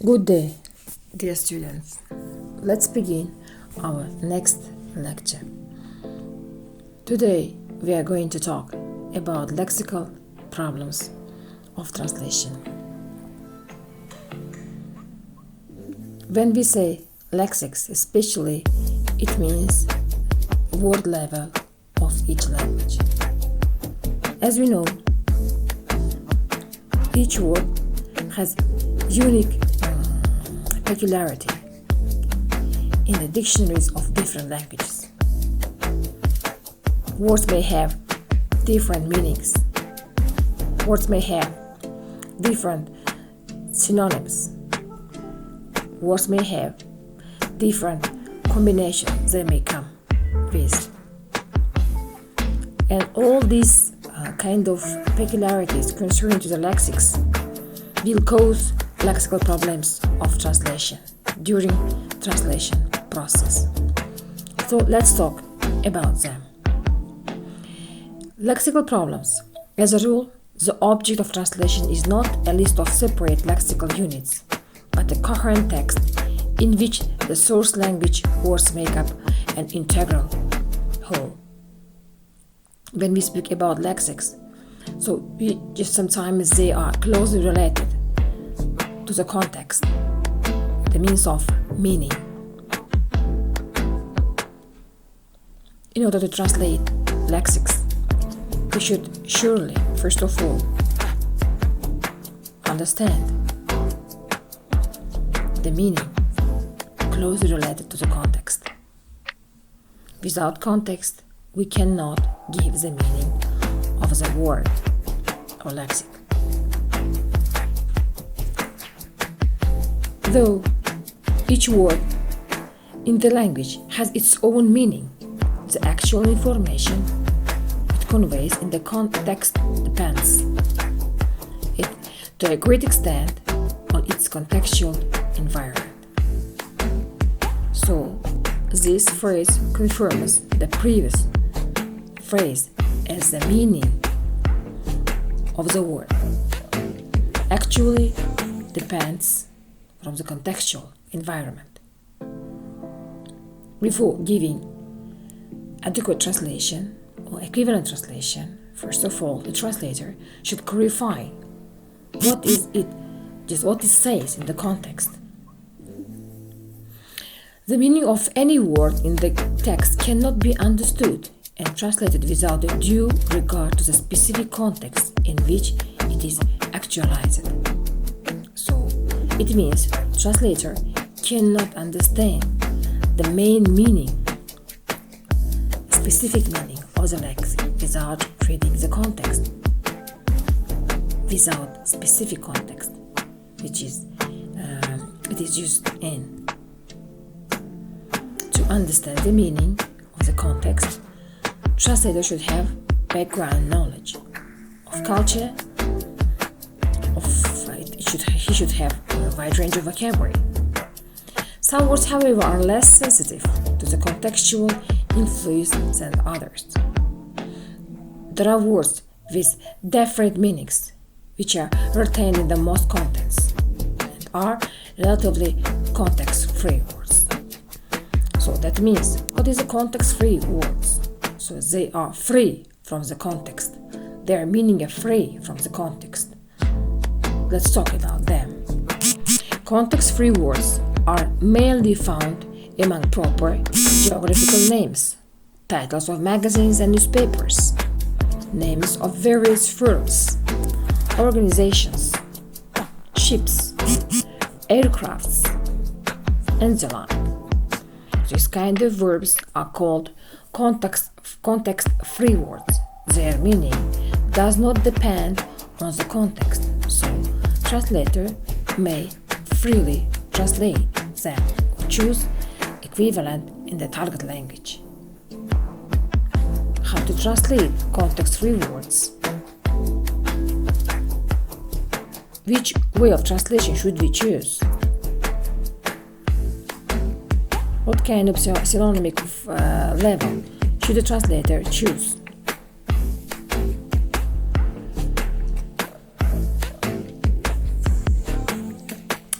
Good day, dear students. Let's begin our next lecture. Today we are going to talk about lexical problems of translation. When we say lexics, especially, it means word level of each language. As we know, each word has unique peculiarity in the dictionaries of different languages. Words may have different meanings. Words may have different synonyms. Words may have different combinations they may come with. And all these kind of peculiarities concerning to the lexics will cause lexical problems of translation during translation process. So let's talk about them. Lexical problems. As a rule, the object of translation is not a list of separate lexical units, but a coherent text in which the source language words make up an integral whole. When we speak about lexics, so we just sometimes they are closely related to the context, the means of meaning. In order to translate lexics, we should surely, first of all, understand the meaning closely related to the context. Without context, we cannot give the meaning of the word or lexic. Though each word in the language has its own meaning, the actual information it conveys in the context depends, to a great extent, on its contextual environment. So, this phrase confirms the previous phrase as the meaning of the word actually depends from the contextual environment. Before giving adequate translation or equivalent translation, first of all, the translator should clarify what it says in the context. The meaning of any word in the text cannot be understood and translated without a due regard to the specific context in which it is actualized. So, it means translator cannot understand the main meaning, specific meaning of the lexic without reading the context, without specific context, which is it is used in. To understand the meaning of the context, translator should have background knowledge of culture, he should have a wide range of vocabulary. Some words, however, are less sensitive to the contextual influence than others. There are words with different meanings, which are retained in the most contexts and are relatively context-free words. So that means, what is a context-free words? So they are free from the context. Their meaning is free from the context. Let's talk about them. Context-free words are mainly found among proper geographical names, titles of magazines and newspapers, names of various firms, organizations, ships, aircrafts, and the like. These kind of verbs are called context-free words. Their meaning does not depend on the context, so translator may freely translate them or choose equivalent in the target language. How to translate context-free words? Which way of translation should we choose? What kind of synonymic level should the translator choose?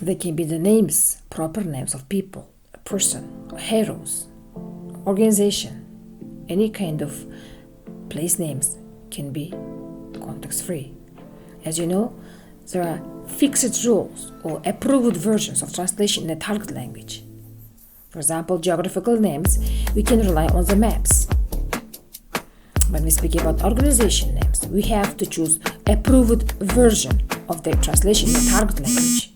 They can be the names, proper names of people, a person, heroes, organization, any kind of place names can be context-free. As you know, there are fixed rules or approved versions of translation in the target language. For example, geographical names, we can rely on the maps. When we speak about organization names, we have to choose approved version of the translation in the target language.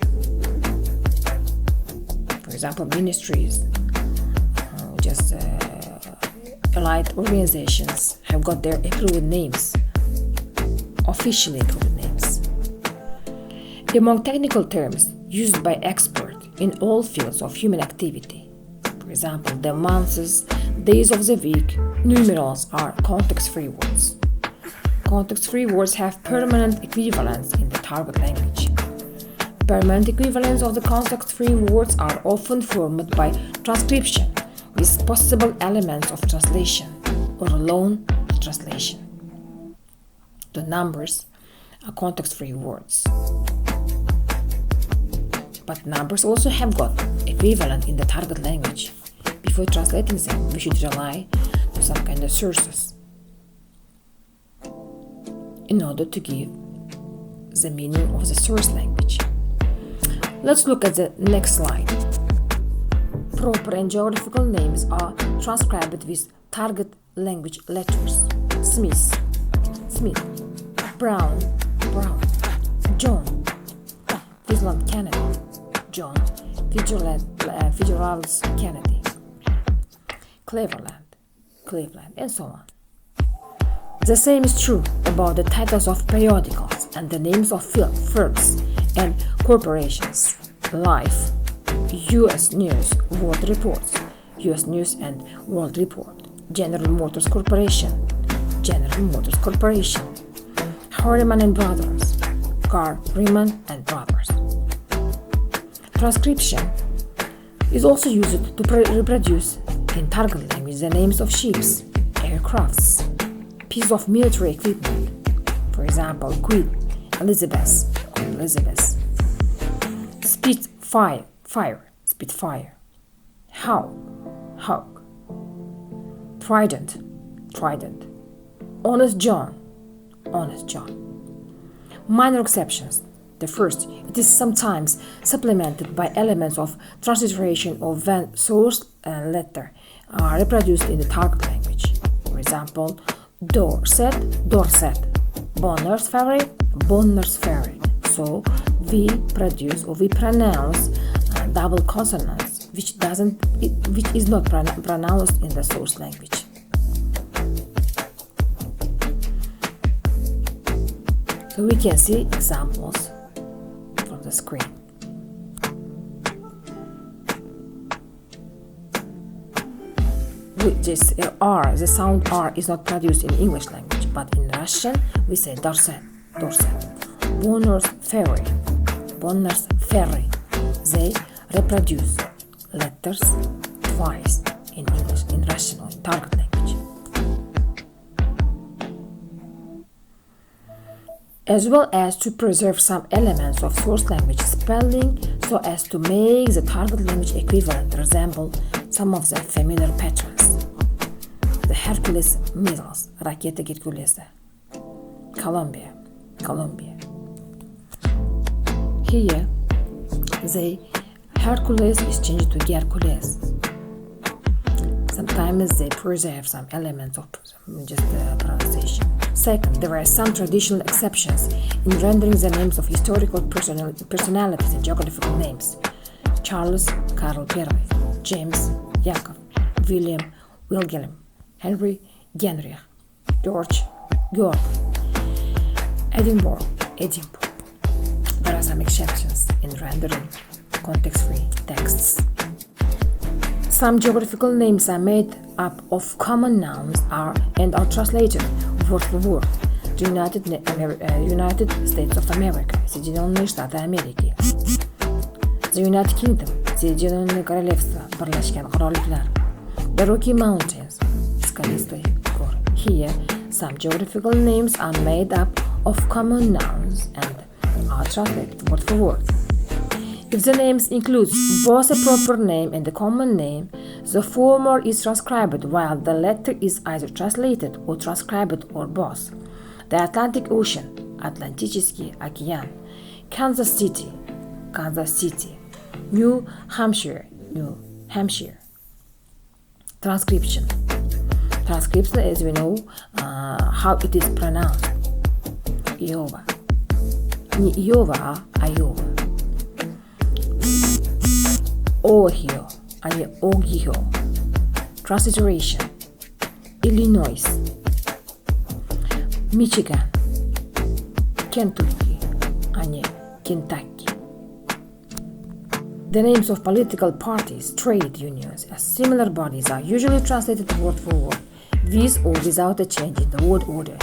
For example, ministries, allied organizations have got their approved names, officially approved names. Among technical terms used by experts in all fields of human activity, for example, the months, days of the week, numerals are context-free words. Context-free words have permanent equivalents in the target language. Permanent equivalents of the context-free words are often formed by transcription with possible elements of translation or alone translation. The numbers are context-free words. But numbers also have got equivalent in the target language. Before translating them, we should rely on some kind of sources in order to give the meaning of the source language. Let's look at the next slide. Proper and geographical names are transcribed with target language letters. Smith, Brown, John, Fitzgerald Kennedy, John Fitzgerald Kennedy, Cleveland, and so on. The same is true about the titles of periodicals and the names of firms and corporations. Life, U.S. News, World Reports, U.S. News and World Report, General Motors Corporation, Harriman and Brothers, Carr, Riemann and Brothers. Transcription is also used to reproduce in target language the names of ships, aircrafts, pieces of military equipment, for example, Queen Elizabeth, Spitfire, Hawk, Trident, Honest John. Minor exceptions. The first, it is sometimes supplemented by elements of transliteration of when source and letter are reproduced in the target language. For example, Dorset, Bonner's Ferry. So we pronounce double consonants, which is not pronounced in the source language. So we can see examples from the screen. The sound R is not produced in English language, but in Russian we say Dorset. Bonner's Ferry. They reproduce letters twice in English, in Russian or in target language. As well as to preserve some elements of source language spelling so as to make the target language equivalent resemble some of the familiar patterns. The Hercules missiles, ракеты Геркулеса. Columbia. Here, the Hercules is changed to Hercules. Sometimes they preserve some elements of pronunciation. Second, there are some traditional exceptions in rendering the names of historical personalities and geographical names. Charles, Karl I, James, Jacob, Wilhelm, Henry, Genrich, George, Georg, Edinburgh. There are some exceptions in rendering context-free texts. Some geographical names are made up of common nouns and are translated word for word. The United States of America, Соединенные Штаты Америки. The United Kingdom, Соединенное Королевство, Birleşken Krallıklar. The Rocky Mountains, скалистые горы. Here, some geographical names are made up of common nouns and are translated word for word. If the names includes both a proper name and a common name, the former is transcribed while the latter is either translated or transcribed or both. The Atlantic Ocean, Атлантический океан, Kansas City, Kansas City, New Hampshire, New Hampshire. Transcription. Transcription, as we know, how it is pronounced. Iowa. Не Iowa, а Iowa. Ohio, а не Ohio. Transliteration. Illinois. Michigan. Kentucky, а не Kentucky. The names of political parties, trade unions, as similar bodies are usually translated word for word, with or without a change in the word order.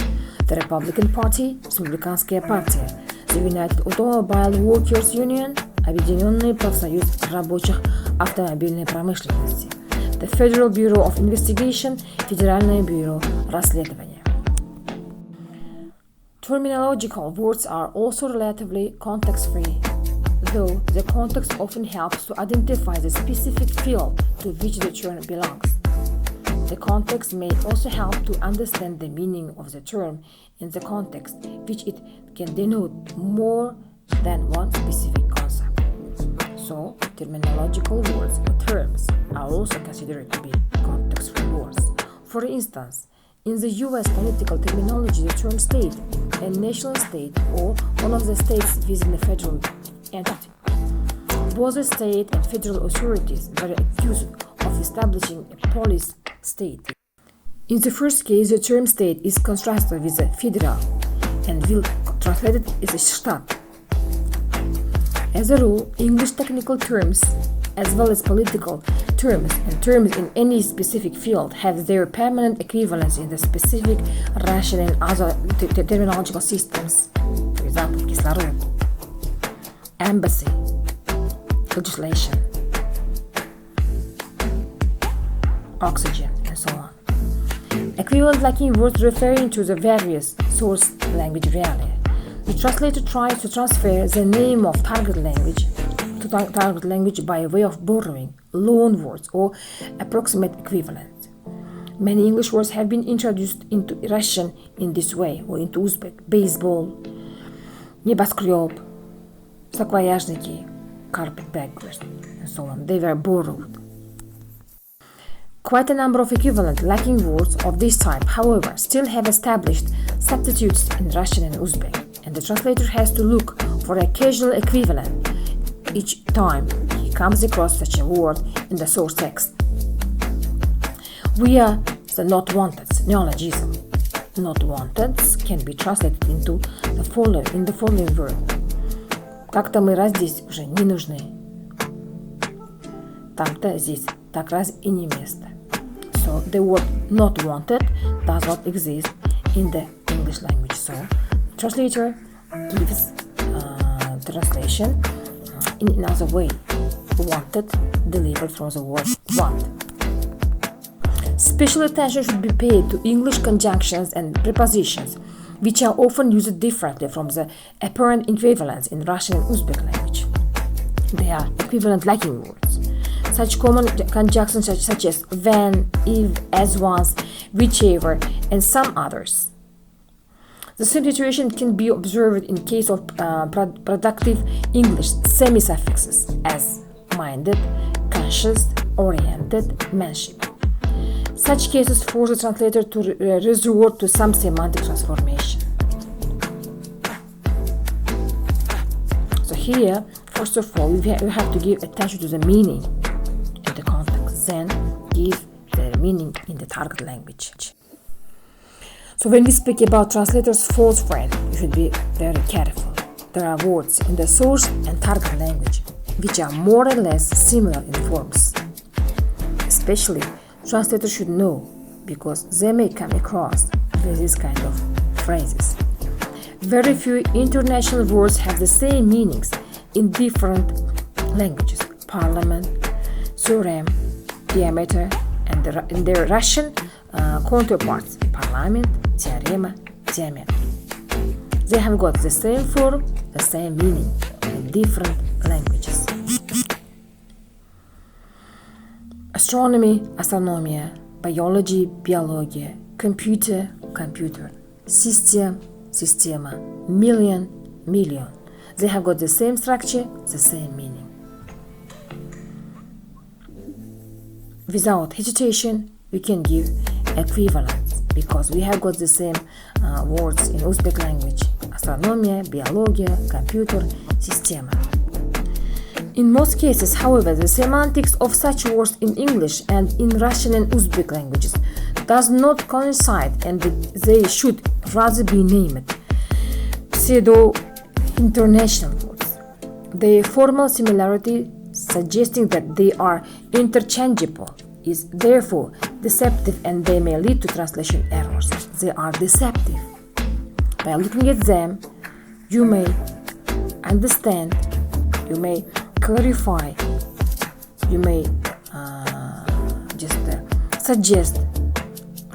The Republican Party, Республиканская партия, the United Automobile Workers Union, Объединенный профсоюз рабочих автомобильной промышленности, the Federal Bureau of Investigation, Федеральное бюро расследования. Terminological words are also relatively context-free, though the context often helps to identify the specific field to which the term belongs. The context may also help to understand the meaning of the term in the context, which it can denote more than one specific concept. So, terminological words or terms are also considered to be context-free words. For instance, in the US political terminology, the term state and nation state, or one of the states within the federal entity. Both the state and federal authorities were accused of establishing a police state. In the first case, the term state is contrasted with the federal and will translate it as a Staat. As a rule, English technical terms, as well as political terms and terms in any specific field, have their permanent equivalents in the specific Russian and other terminological systems. For example, кислород, embassy, legislation, oxygen, and so on. Equivalent lacking words referring to the various source language realia. The translator tries to transfer the name of target language to target language by way of borrowing loan words or approximate equivalents. Many English words have been introduced into Russian in this way, or into Uzbek: baseball, небоскреб, саквояжники, carpetbaggers, and so on. They were borrowed. Quite a number of equivalent lacking words of this type, however, still have established substitutes in Russian and Uzbek, and the translator has to look for a casual equivalent each time he comes across such a word in the source text. We are the not wanted neologism. Not wanted can be translated into the following word. Как-то мы раз здесь уже не нужны. Там-то здесь так раз и не место. So the word not wanted does not exist in the English language. So the translator gives translation in another way. Wanted, delivered from the word want. Special attention should be paid to English conjunctions and prepositions, which are often used differently from the apparent equivalents in Russian and Uzbek language. They are equivalent lacking words. Such common conjunctions such as when, if, as once, whichever, and some others. The same situation can be observed in case of productive English semi-suffixes as minded, conscious, oriented, manship. Such cases force the translator to resort to some semantic transformation. So here, first of all, we have to give attention to the meaning and the context, then give the meaning in the target language. So when we speak about translators' false friend, you should be very careful. There are words in the source and target language which are more or less similar in forms. Especially, translators should know, because they may come across with this kind of phrases. Very few international words have the same meanings in different languages: parliament, theorem, diameter, and their Russian counterparts: parliament, теорема, диаметр. They have got the same form, the same meaning in different languages. astronomy, astronomia, biology, biologia, computer, computer, system, система, million, million. They have got the same structure, the same meaning. Without hesitation, we can give equivalence because we have got the same words in Uzbek language: astronomia, biologia, computer, система. In most cases, however, the semantics of such words in English and in Russian and Uzbek languages does not coincide, and they should rather be named pseudo-international words. Their formal similarity, suggesting that they are interchangeable, is therefore deceptive, and they may lead to translation errors. They are deceptive. By looking at them, you may understand, you may clarify, you may suggest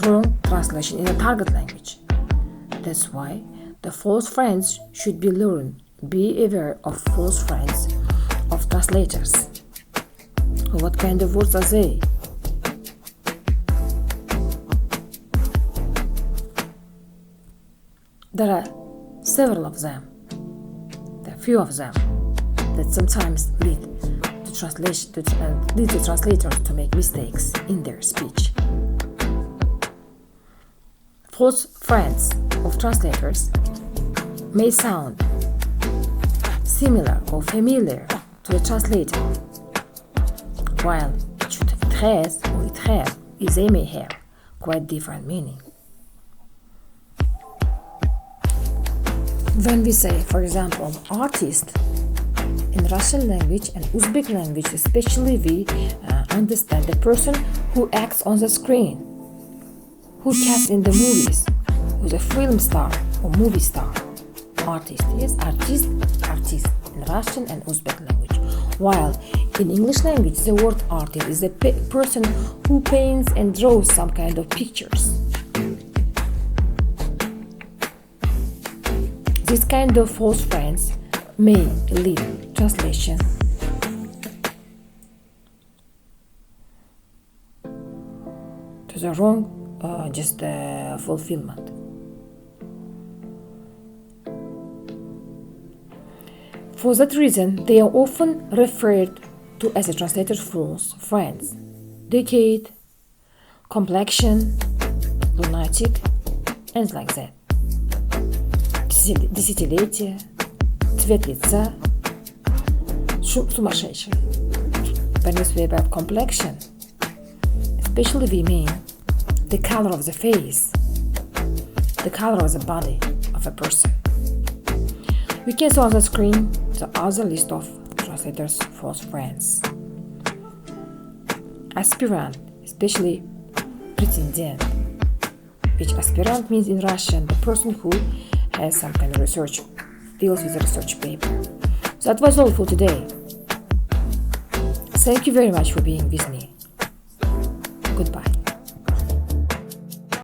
wrong translation in a target language. That's why the false friends should be learned. Be aware of false friends of translators. What kind of words are they? There are several of them. There are few of them that sometimes lead the translators to make mistakes in their speech. False friends of translators may sound similar or familiar to the translator, while they may have quite different meaning. When we say, for example, artist, in Russian language and Uzbek language especially, we understand the person who acts on the screen, who casts in the movies, who's a film star or movie star. Artist, yes, artist in Russian and Uzbek language. While in English language, the word artist is a person who paints and draws some kind of pictures. This kind of false friends may lead translation to the wrong fulfillment. For that reason, they are often referred to as a translator's false friends: decade, complexion, lunatic, and like that. Десятилетие, цвет лица, сумасшедший. When we speak about complexion, especially we mean the color of the face, the color of the body of a person. We can see on the screen the other list of translators' false friends. Aspirant, especially pretendent, which aspirant means in Russian the person who has some kind of research, deals with a research paper. So that was all for today. Thank you very much for being with me. Goodbye.